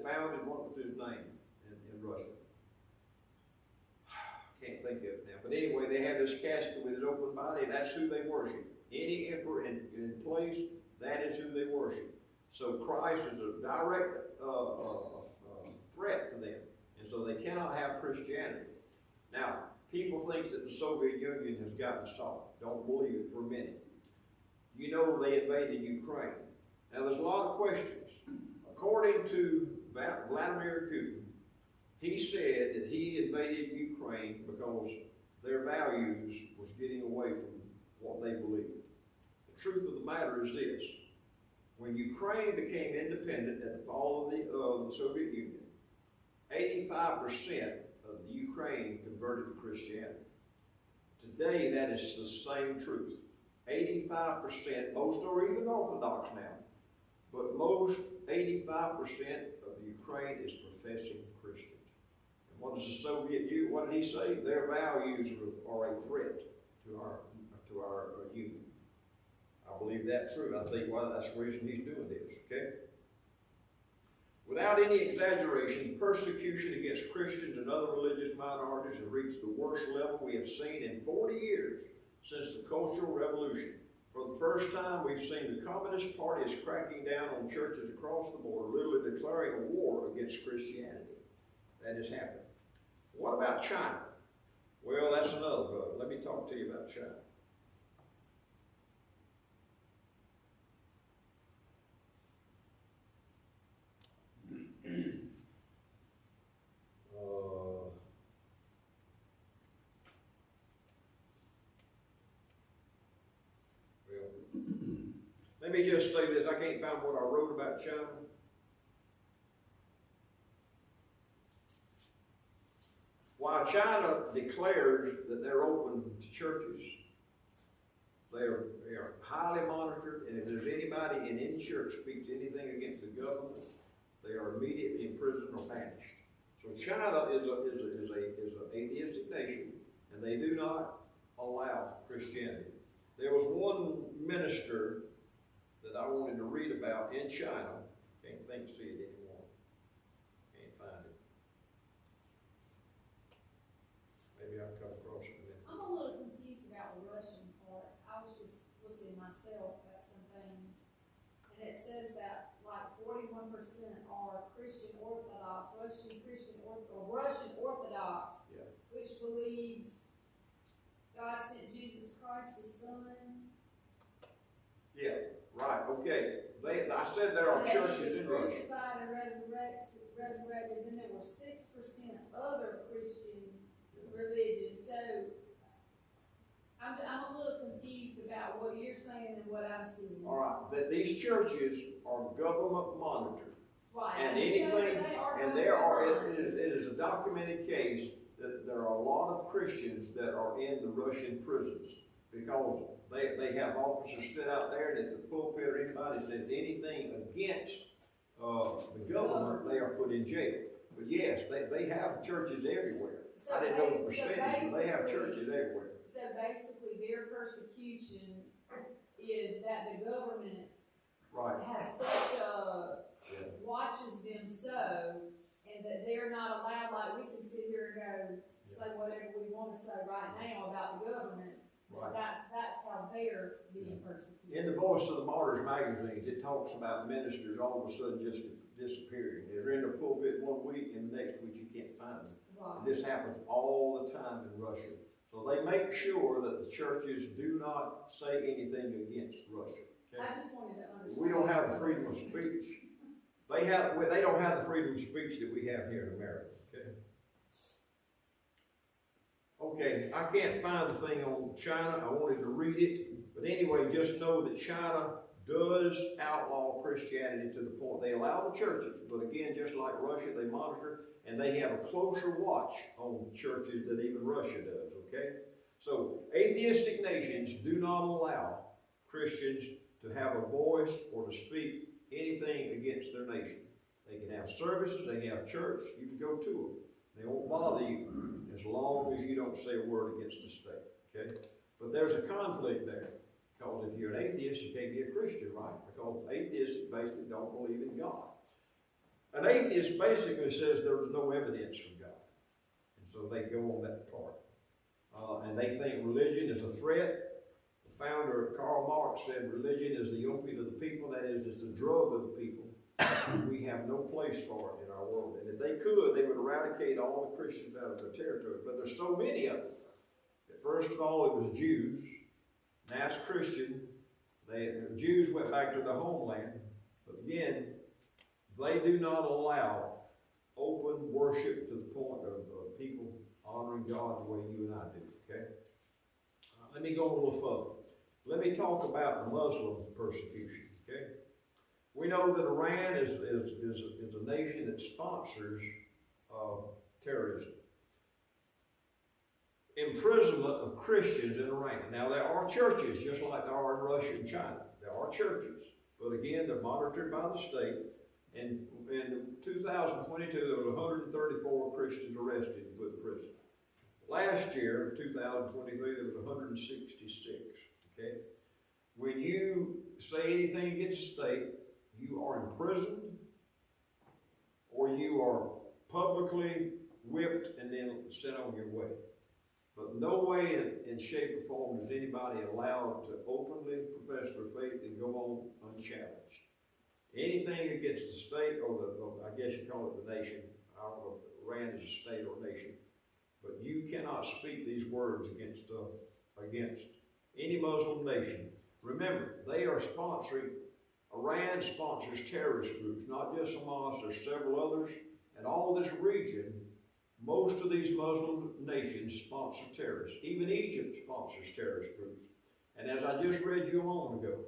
founded, what was his name in Russia? Can't think of it now. But anyway, they have this casket with his open body. That's who they worship. Any emperor in place, that is who they worship. So Christ is a direct threat to them. And so they cannot have Christianity. Now, people think that the Soviet Union has gotten soft. Don't believe it for a minute. You know they invaded Ukraine. Now, there's a lot of questions. According to Vladimir Putin, he said that he invaded Ukraine because their values was getting away from what they believed. The truth of the matter is this. When Ukraine became independent at the fall of the Soviet Union, 85% of the Ukraine converted to Christianity. Today, that is the same truth. 85%, most are even Orthodox now, but most 85% of Ukraine is professing Christians. And what does the Soviet Union, what did he say? Their values are a threat to our union. I believe that's true. I think that's the reason he's doing this, okay? Without any exaggeration, persecution against Christians and other religious minorities has reached the worst level we have seen in 40 years since the Cultural Revolution. For the first time, we've seen the Communist Party is cracking down on churches across the board, literally declaring a war against Christianity. That is happening. What about China? Well, that's another book. Let me talk to you about China. Let me just say this. I can't find what I wrote about China. While China declares that they're open to churches, they are highly monitored, and if there's anybody in any church speaks anything against the government, they are immediately imprisoned or banished. So China is an atheistic nation, and they do not allow Christianity. There was one minister that I wanted to read about in China. Can't see it anymore. Can't find it. Maybe I'll come across it again. I'm a little confused about the Russian part. I was just looking myself at some things, and it says that like 41% are Christian Orthodox, Russian Orthodox, yeah, which believes God sent Jesus Christ, His Son. Yeah, right, okay. I said there are churches in Russia. Crucified and resurrected. Then there were 6% other Christian religions. So I'm a little confused about what you're saying and what I'm seeing. All right, that these churches are government monitored. Right. And anything, and it is a documented case that there are a lot of Christians that are in the Russian prisons because they have officers sit out there, and at the pulpit or anybody says anything against the government, they are put in jail. But yes, they have churches everywhere. So I didn't know the percentage, but they have churches everywhere. So basically their persecution is that the government has such a, watches them so, and that they're not allowed, like we can sit here and go say whatever we want to say right now about the government. Right. That's how they're being persecuted. In the Voice of the Martyrs magazine, it talks about ministers all of a sudden just disappearing. They're in the pulpit one week, and the next week you can't find them. Right. And this happens all the time in Russia. So they make sure that the churches do not say anything against Russia. Okay? I just wanted to understand. We don't have the freedom of speech. They don't have the freedom of speech that we have here in America. Okay. Okay, I can't find the thing on China. I wanted to read it. But anyway, just know that China does outlaw Christianity to the point they allow the churches. But again, just like Russia, they monitor and they have a closer watch on churches than even Russia does, okay? So atheistic nations do not allow Christians to have a voice or to speak anything against their nation. They can have services, they can have church, you can go to them. They won't bother you as long as you don't say a word against the state, okay? But there's a conflict there. Because if you're an atheist, you can't be a Christian, right? Because atheists basically don't believe in God. An atheist basically says there is no evidence from God. And so they go on that part. And they think religion is a threat. The founder, Karl Marx, said religion is the opiate of the people. That is, it's the drug of the people. We have no place for it in our world. And if they could, they would eradicate all the Christians out of their territory. But there's so many of them. First of all, it was Jews. Now it's Christian. The Jews went back to their homeland. But again, they do not allow open worship to the point of people honoring God the way you and I do. Okay? Let me go a little further. Let me talk about the Muslim persecution. Okay? We know that Iran is a nation that sponsors terrorism. Imprisonment of Christians in Iran. Now there are churches, just like there are in Russia and China. There are churches. But again, they're monitored by the state. And in 2022, there was 134 Christians arrested and put in prison. Last year, 2023, there was 166. Okay? When you say anything against the state, you are imprisoned, or you are publicly whipped and then sent on your way. But no way in shape or form is anybody allowed to openly profess their faith and go on unchallenged. Anything against the state, or I guess you call it the nation, I don't know if Iran is a state or a nation, but you cannot speak these words against any Muslim nation. Remember, they are sponsoring, Iran sponsors terrorist groups, not just Hamas, there's several others, and all this region. Most of these Muslim nations sponsor terrorists. Even Egypt sponsors terrorist groups. And as I just read you a moment ago,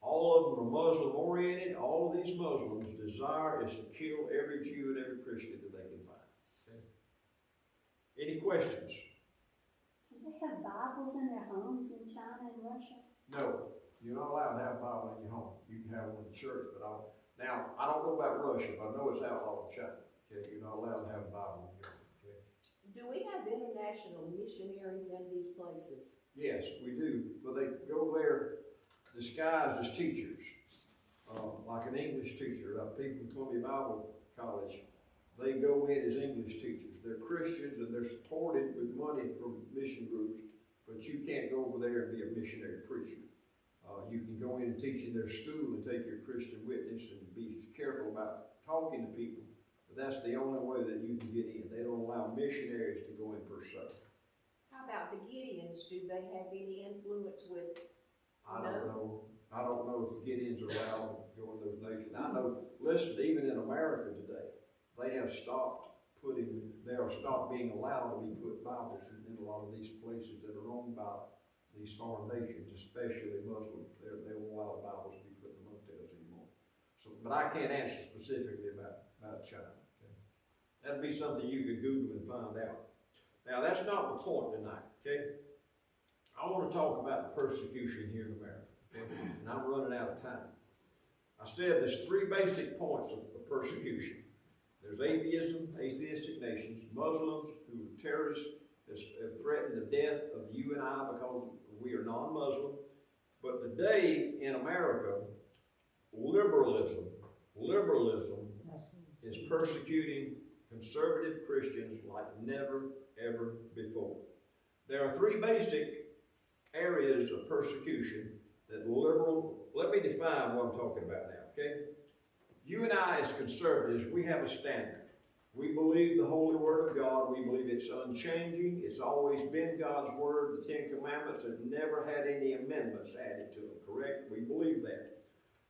all of them are Muslim-oriented. All of these Muslims' desire is to kill every Jew and every Christian that they can find. Okay? Any questions? Do they have Bibles in their homes in China and Russia? No. You're not allowed to have a Bible in your home. You can have one in the church, but now, I don't know about Russia, but I know it's outlawed in China. Okay? You're not allowed to have a Bible in your home. Do we have international missionaries in these places? Yes, we do. But they go there disguised as teachers, like an English teacher. People from Columbia Bible College, they go in as English teachers. They're Christians and they're supported with money from mission groups, but you can't go over there and be a missionary preacher. You can go in and teach in their school and take your Christian witness and be careful about talking to people. That's the only way that you can get in. They don't allow missionaries to go in per se. How about the Gideons? Do they have any influence with? I don't know. I don't know if the Gideons are allowed to go in those nations. I know, listen, even in America today, they have stopped being allowed to be put Bibles in a lot of these places that are owned by these foreign nations, especially Muslims. They won't allow the Bibles to be put in the motels anymore. So, but I can't answer specifically about China. That'd be something you could Google and find out. Now, that's not the point tonight, okay? I want to talk about the persecution here in America, okay? And I'm running out of time. I said there's three basic points of persecution. There's atheism, atheistic nations, Muslims who are terrorists that have threatened the death of you and I because we are non-Muslim. But today in America, liberalism is persecuting conservative Christians like never, ever before. There are three basic areas of persecution that let me define what I'm talking about now, okay? You and I as conservatives, we have a standard. We believe the holy word of God. We believe it's unchanging. It's always been God's word. The Ten Commandments have never had any amendments added to them, correct? We believe that.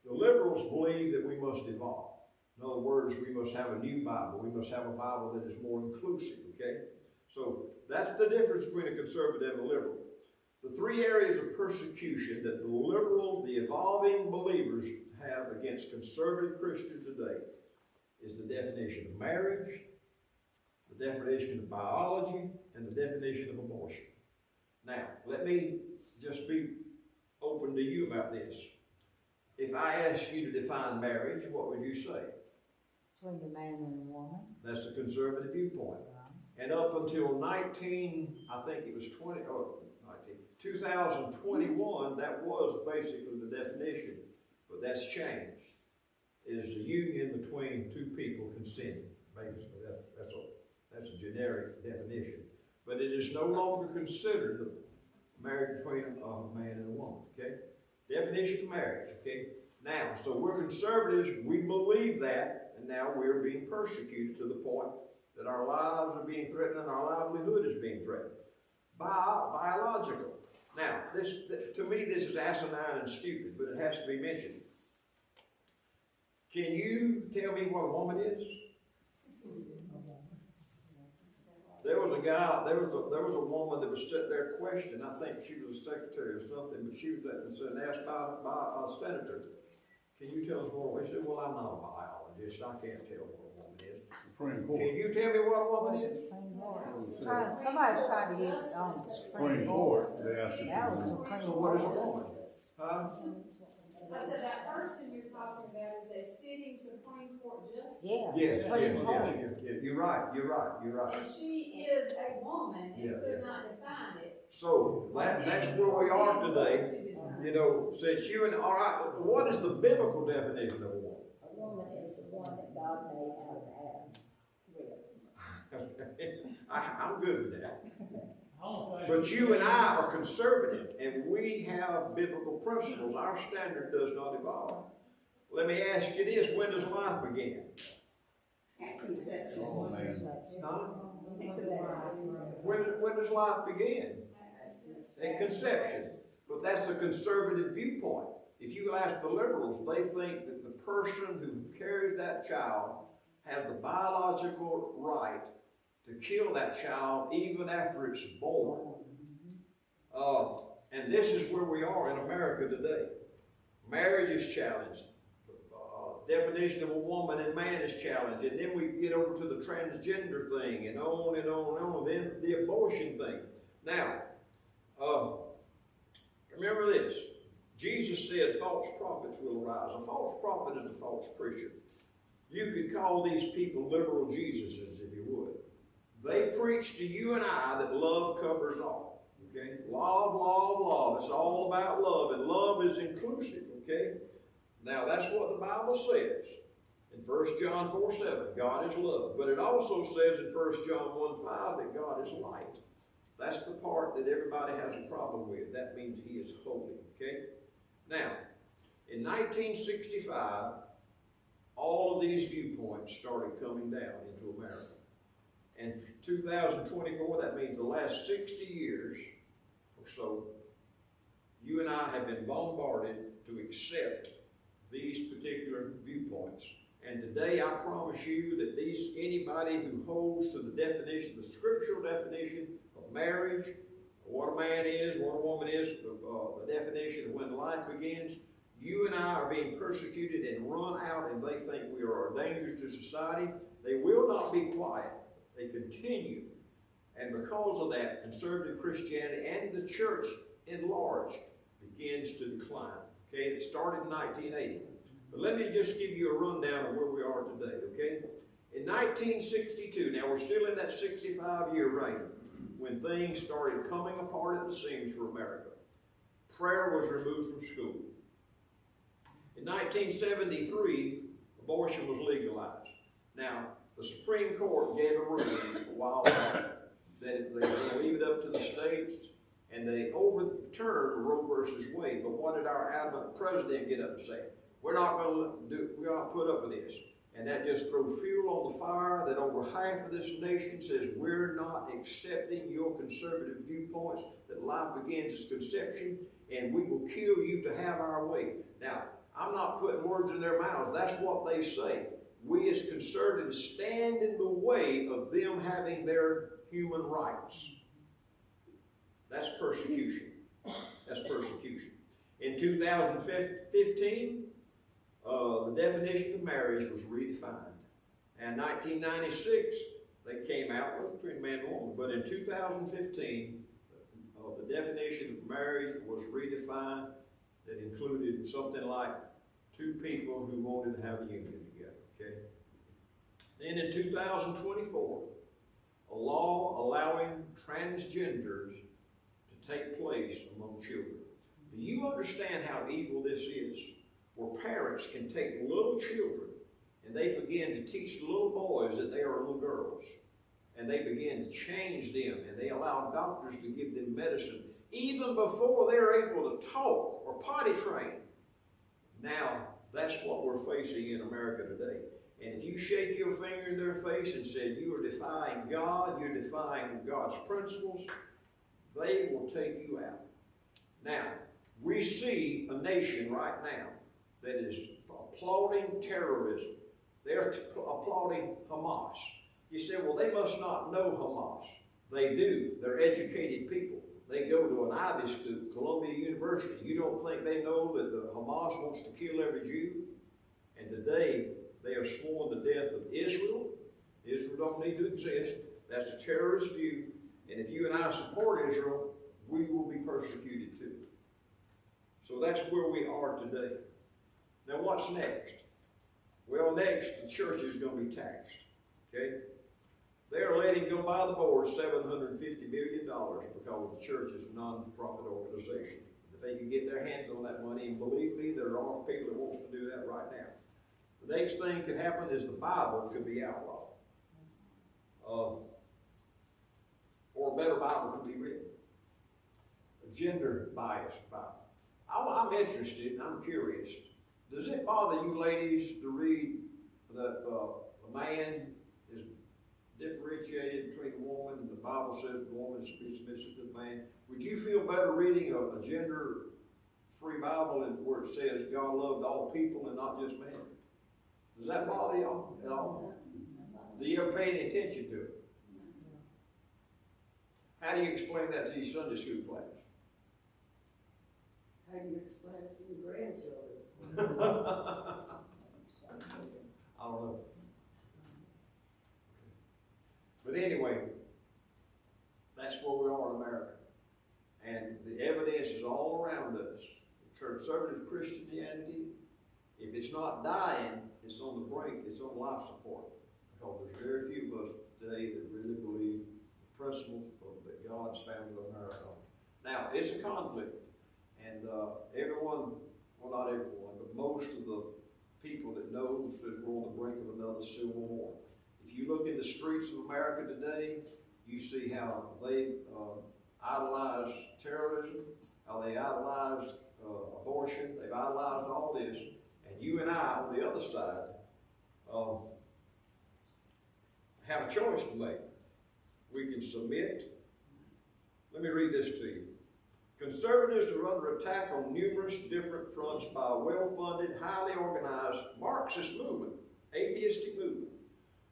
The liberals believe that we must evolve. In other words, we must have a new Bible. We must have a Bible that is more inclusive, okay? So that's the difference between a conservative and a liberal. The three areas of persecution that the evolving believers have against conservative Christians today is the definition of marriage, the definition of biology, and the definition of abortion. Now, let me just be open to you about this. If I ask you to define marriage, what would you say? Between a man and a woman. That's a conservative viewpoint. And up until 2021, that was basically the definition. But that's changed. is the union between two people consenting. Basically, that's a generic definition. But it is no longer considered a marriage between a man and a woman, okay? Definition of marriage, okay? Now, so we're conservatives, we believe that, and now we're being persecuted to the point that our lives are being threatened and our livelihood is being threatened. Biological. Now, to me, this is asinine and stupid, but it has to be mentioned. Can you tell me what a woman is? There was a woman that was sitting there questioning. I think she was a secretary or something, but she was asked by a senator, "Can you tell us what a woman is?" She said, "Well, I'm not a biologist. I can't tell what a woman is." Supreme Court. Can you tell me what a woman is? Somebody's trying to get it on the Supreme Court, they asked you. That was Supreme So what is a Court. woman? Huh? I said that person you're talking about is a sitting Supreme Court justice. Yeah. Yes, Supreme yes, Court. yes. You're right. And she is a woman and Yeah, could not define it. So that's where we are today. You know, since you and, all right, what is the biblical definition of a woman? A woman is the one that God made out of Adam's rib. I'm good with that. But you and I are conservative, and we have biblical principles. Our standard does not evolve. Let me ask you this: when does life begin? Oh, man. Huh? When does life begin? At conception. But that's a conservative viewpoint. If you ask the liberals, they think that the person who carries that child has the biological right to kill that child even after it's born. And this is where we are in America today. Marriage is challenged. Definition of a woman and man is challenged. And then we get over to the transgender thing and on and on and on. Then the abortion thing. Now, remember this. Jesus said false prophets will arise. A false prophet is a false preacher. You could call these people liberal Jesuses if you would. They preach to you and I that love covers all. Okay? Love. It's all about love, and love is inclusive. Okay? Now that's what the Bible says. In 1 John 4:7, God is love. But it also says in 1 John 1:5 that God is light. That's the part that everybody has a problem with. That means He is holy. Okay? Now, in 1965, all of these viewpoints started coming down into America. And 2024, that means the last 60 years or so, you and I have been bombarded to accept these particular viewpoints. And today I promise you that anybody who holds to the definition, the scriptural definition of marriage, what a man is, what a woman is, the definition of when life begins, you and I are being persecuted and run out, and they think we are a danger to society. They will not be quiet. They continue. And because of that, conservative Christianity and the church in large begins to decline. Okay, it started in 1980. But let me just give you a rundown of where we are today, okay? In 1962, now we're still in that 65-year reign, when things started coming apart at the seams for America. Prayer was removed from school. In 1973, abortion was legalized. Now, the Supreme Court gave a ruling a while back that they were going to leave it up to the states, and they overturned Roe versus Wade. But what did our adamant president get up and say? We're not going to put up with this. And that just throws fuel on the fire that over half of this nation says we're not accepting your conservative viewpoints, that life begins as conception, and we will kill you to have our way. Now, I'm not putting words in their mouths. That's what they say. We as conservatives stand in the way of them having their human rights. That's persecution. That's persecution. In 2015, the definition of marriage was redefined. And in 1996, they came out with between man and woman. But in 2015, the definition of marriage was redefined. That included something like two people who wanted to have a union together. Okay. Then in 2024, a law allowing transgenders to take place among children. Do you understand how evil this is? Where parents parents can take little children and they begin to teach little boys that they are little girls. And they begin to change them, and they allow doctors to give them medicine even before they're able to talk or potty train. Now, that's what we're facing in America today. And if you shake your finger in their face and say, you are defying God, you're defying God's principles, they will take you out. Now, we see a nation right now that is applauding terrorism. They're applauding Hamas. You say, well, they must not know Hamas. They do. They're educated people. They go to an Ivy school, Columbia University. You don't think they know that the Hamas wants to kill every Jew? And today, they are sworn the death of Israel. Israel don't need to exist. That's a terrorist view. And if you and I support Israel, we will be persecuted too. So that's where we are today. Now what's next? Well, next, the church is going to be taxed. Okay? They are letting go by the board $750 million because the church is a non-profit organization. If they can get their hands on that money, and believe me, there are people that wants to do that right now. The next thing could happen is the Bible could be outlawed. Or a better Bible could be written. A gender-biased Bible. I'm interested and I'm curious. Does it bother you ladies to read that a man is differentiated between a woman and the Bible says the woman is to be submissive to the man? Would you feel better reading a gender-free Bible where it says God loved all people and not just men? Does that bother y'all at all? Do you ever pay any attention to it? How do you explain that to your Sunday school class? How do you explain it to your grandchildren? I don't know. But anyway, that's where we are in America. And the evidence is all around us. Conservative Christianity, if it's not dying, it's on the brink, it's on life support. Because there's very few of us today that really believe the principles that God's family of America. Now, it's a conflict. And everyone, well not everyone, but most of the people that know says we're on the brink of another civil war. If you look in the streets of America today, you see how they idolize terrorism, how they idolize abortion, they've idolized all this. And you and I, on the other side, have a choice to make. We can submit. Let me read this to you. Conservatives are under attack on numerous different fronts by a well-funded, highly organized Marxist movement, atheistic movement.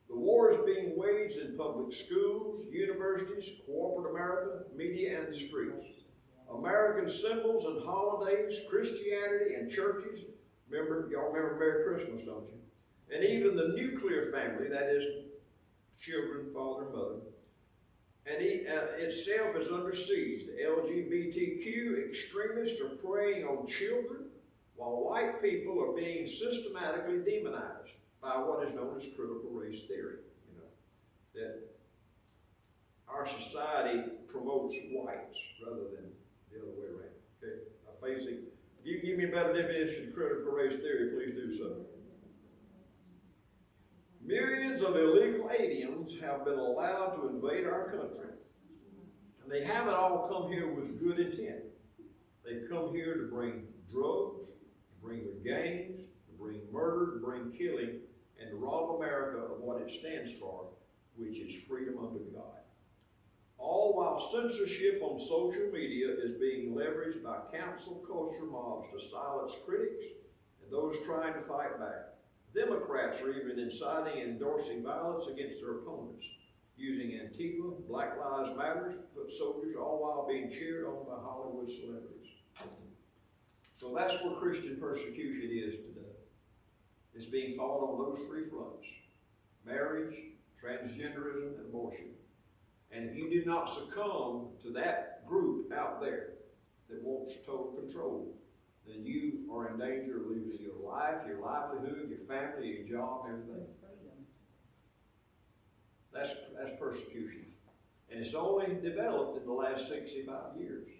The war is being waged in public schools, universities, corporate America, media, and the streets. American symbols and holidays, Christianity and churches. Y'all remember Merry Christmas, don't you? And even the nuclear family, that is children, father, and mother. And itself is under siege. The LGBTQ extremists are preying on children, while white people are being systematically demonized by what is known as critical race theory. You know, that our society promotes whites rather than the other way around. Okay, basic. If you give me a better definition of critical race theory, please do so. Millions of illegal aliens have been allowed to invade our country. And they haven't all come here with good intent. They've come here to bring drugs, to bring their gangs, to bring murder, to bring killing, and to rob America of what it stands for, which is freedom under God. All while censorship on social media is being leveraged by cancel culture mobs to silence critics and those trying to fight back. Democrats are even inciting and endorsing violence against their opponents, using Antifa, Black Lives Matter, foot soldiers, all while being cheered on by Hollywood celebrities. So that's where Christian persecution is today. It's being fought on those three fronts: marriage, transgenderism, and abortion. And if you do not succumb to that group out there that wants total control, then you are in danger of losing your life, your livelihood, your family, your job, everything. That's persecution. And it's only developed in the last 65 years,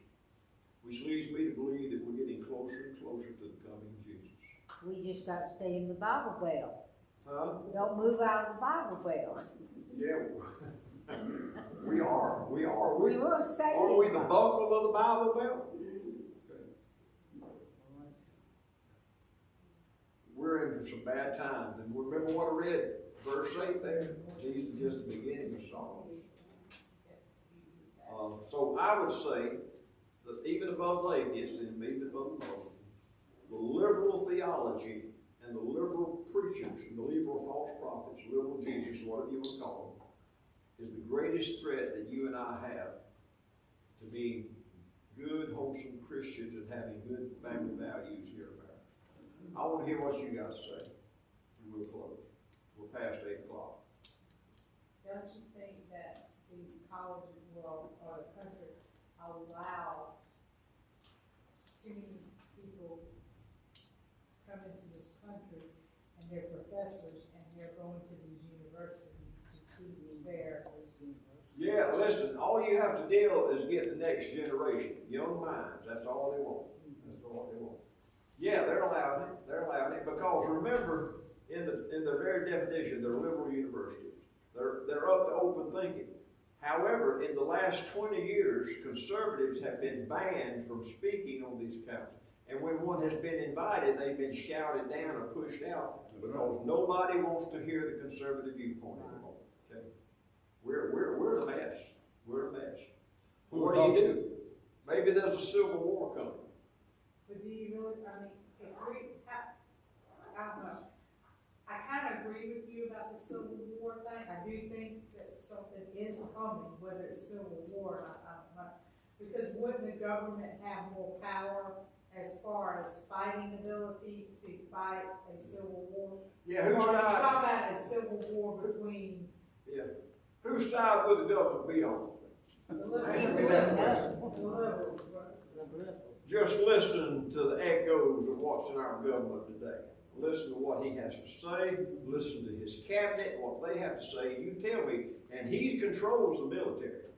which leads me to believe that we're getting closer and closer to the coming of Jesus. We just got to stay in the Bible Belt. Huh? Don't move out of the Bible Belt. Yeah. We are. We will stay. Are we the buckle of the Bible Belt? We're in some bad times, and remember what I read, verse 8 there? These are just the beginning of sorrows. So I would say that even above the atheists, and even above the Muslims, the liberal theology and the liberal preachers and the liberal false prophets, liberal Jesus, whatever you want to call them, is the greatest threat that you and I have to being good, wholesome Christians and having good family values here in America. I want to hear what you got to say, and we'll close. We're past 8 o'clock. Don't you think that these colleges, well, or the country allow too many people come into this country and they're professors and they're going to these universities to teach there? Yeah, listen, all you have to deal is get the next generation, young minds, that's all they want. That's all they want. Yeah, they're allowed it, because remember, in their very definition, they're liberal universities. They're up to open thinking. However, in the last 20 years, conservatives have been banned from speaking on these councils. And when one has been invited, they've been shouted down or pushed out because nobody wants to hear the conservative viewpoint anymore. Okay? We're a mess. We're a mess. What do? Maybe there's a civil war coming. But do you really, I mean, I don't know. I kind of agree with you about the Civil War thing. I do think that something is coming, whether it's Civil War, I don't know. Because wouldn't the government have more power as far as fighting ability to fight a Civil war? Yeah, who's talking side? about a Civil War between Whose side would the government be on? the liberals. Answer me that question. The liberals, right? Just listen to the echoes of what's in our government today. Listen to what he has to say. Listen to his cabinet, what they have to say. You tell me. And he controls the military.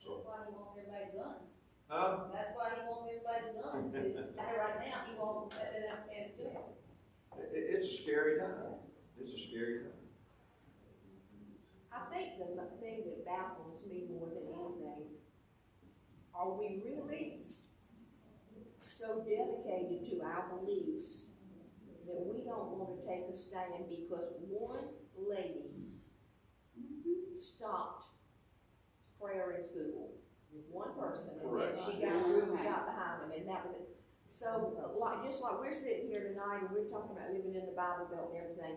So, That's why he wants everybody's guns. huh? That's why he wants everybody's guns, because right now, he won't let them stand in jail. It's a scary time. It's a scary time. I think the thing that baffles me more than anything, are we really so dedicated to our beliefs that we don't want to take a stand because one lady stopped prayer in school with one person, and then she got behind them, and that was it. So, just like we're sitting here tonight and we're talking about living in the Bible Belt and everything,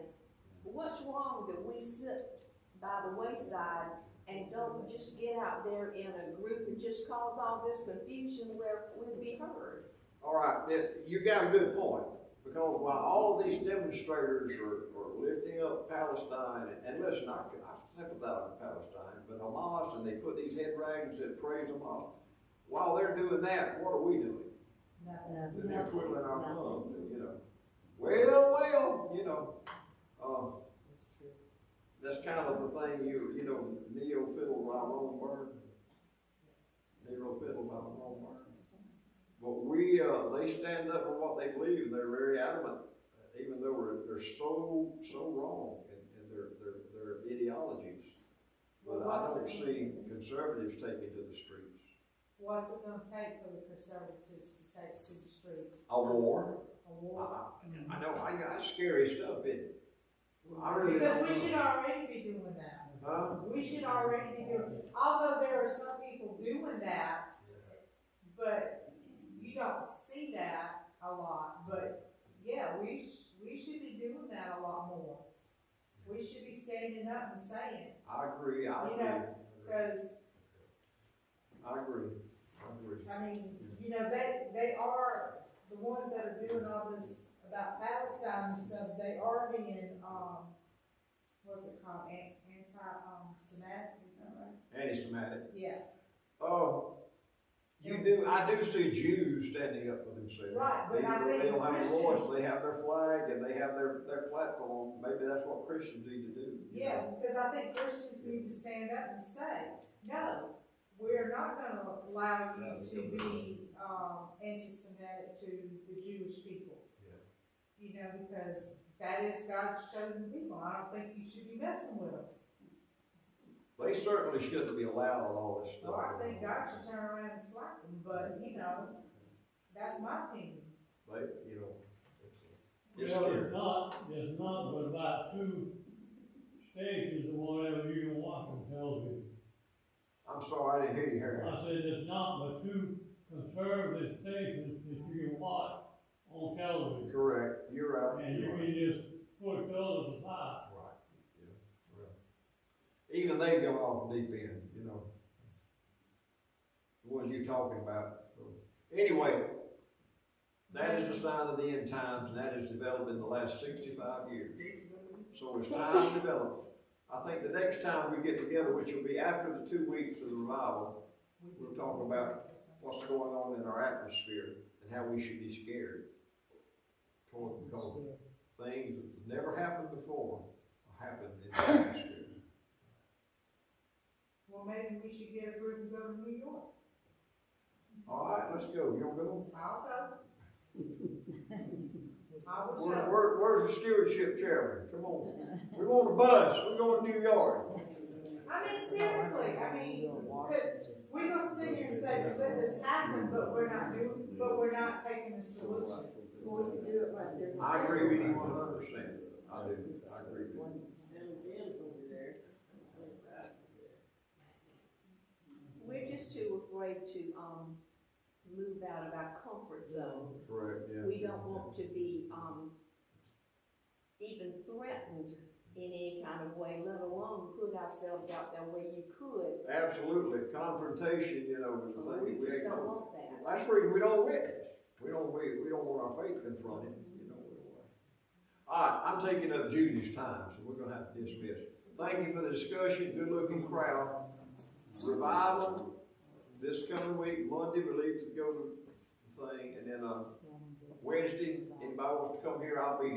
what's wrong that we sit by the wayside and don't just get out there in a group and just cause all this confusion where we'll be heard? All right, you got a good point. Because while all of these demonstrators are lifting up Palestine, and listen, I sympathize with Palestine, but Hamas, and they put these head rags that praise Hamas. While they're doing that, what are we doing? Nothing. And they're twiddling our thumbs, and well, that's kind of the thing, Neo fiddle by Orangeburg. Neo fiddle by Orangeburg. But they stand up for what they believe, and they're very adamant, even though they're so wrong in their ideologies. But I don't see conservatives taking to the streets. What's it gonna take for the conservatives to take to the streets? A war. A war? I know, that's scary stuff, isn't it? I really Because don't we know. should already be doing that. Huh? We should already be doing, although there are some people doing that, but you don't see that a lot. But yeah, we should be doing that a lot more. We should be standing up and saying, I agree. because I agree. I mean, they are the ones that are doing all this about Palestine and stuff. They are being, what's it called, anti-Semitic, is that right? Anti-Semitic. Yeah. I do see Jews standing up for themselves. Right, but I think they don't have a Christians- voice. They have their flag and they have their platform. Maybe that's what Christians need to do. Yeah, because I think Christians need to stand up and say, no, we're not going to allow you to be anti-Semitic to the Jewish people. you know, because that is God's chosen people. I don't think you should be messing with them. They certainly shouldn't be allowed on all this So stuff. I think God should turn around and slap them, but, you know, that's my opinion. They, you know, it's Well, scary. there's not but about 2 stations or whatever you can watch on television. I'm sorry, I didn't hear you, Harry. I said there's not but 2 conservative stations that you can watch on television. Correct, you're right. And you You're can right. just push those aside. Right, yeah, right. Even they go off the deep end, you know. The ones you're talking about. So, anyway, that is a sign of the end times, and that has developed in the last 65 years. So it's time to develop. I think the next time we get together, which will be after the 2 weeks of the revival, we'll talk about what's going on in our atmosphere and how we should be scared. Because things that never happened before happened in the atmosphere. Well, maybe we should get a group and go to New York. All right, let's go. You don't go? I'll go. I will go. Where's the stewardship chairman? Come on. We're on a bus. We're going to New York. I mean, seriously, we're gonna sit here and say, let this happen, but we're not taking a solution. Well, we can do it right there. I agree with you 100%. I do. I agree with you. We're just too afraid to, move out of our comfort zone. Correct, yeah. We don't want to be, even threatened in any kind of way, let alone put ourselves out there where you could. Absolutely. Confrontation, you know, is the thing. We just ain't don't gonna- want that. That's the reason we don't witness. We don't want our faith confronted. You know, we don't want. All right, I'm taking up Judy's time, so we're going to have to dismiss. Thank you for the discussion. Good looking crowd. Revival this coming week. Monday we leave to go to the thing, and then Wednesday, anybody wants to come here, I'll be here.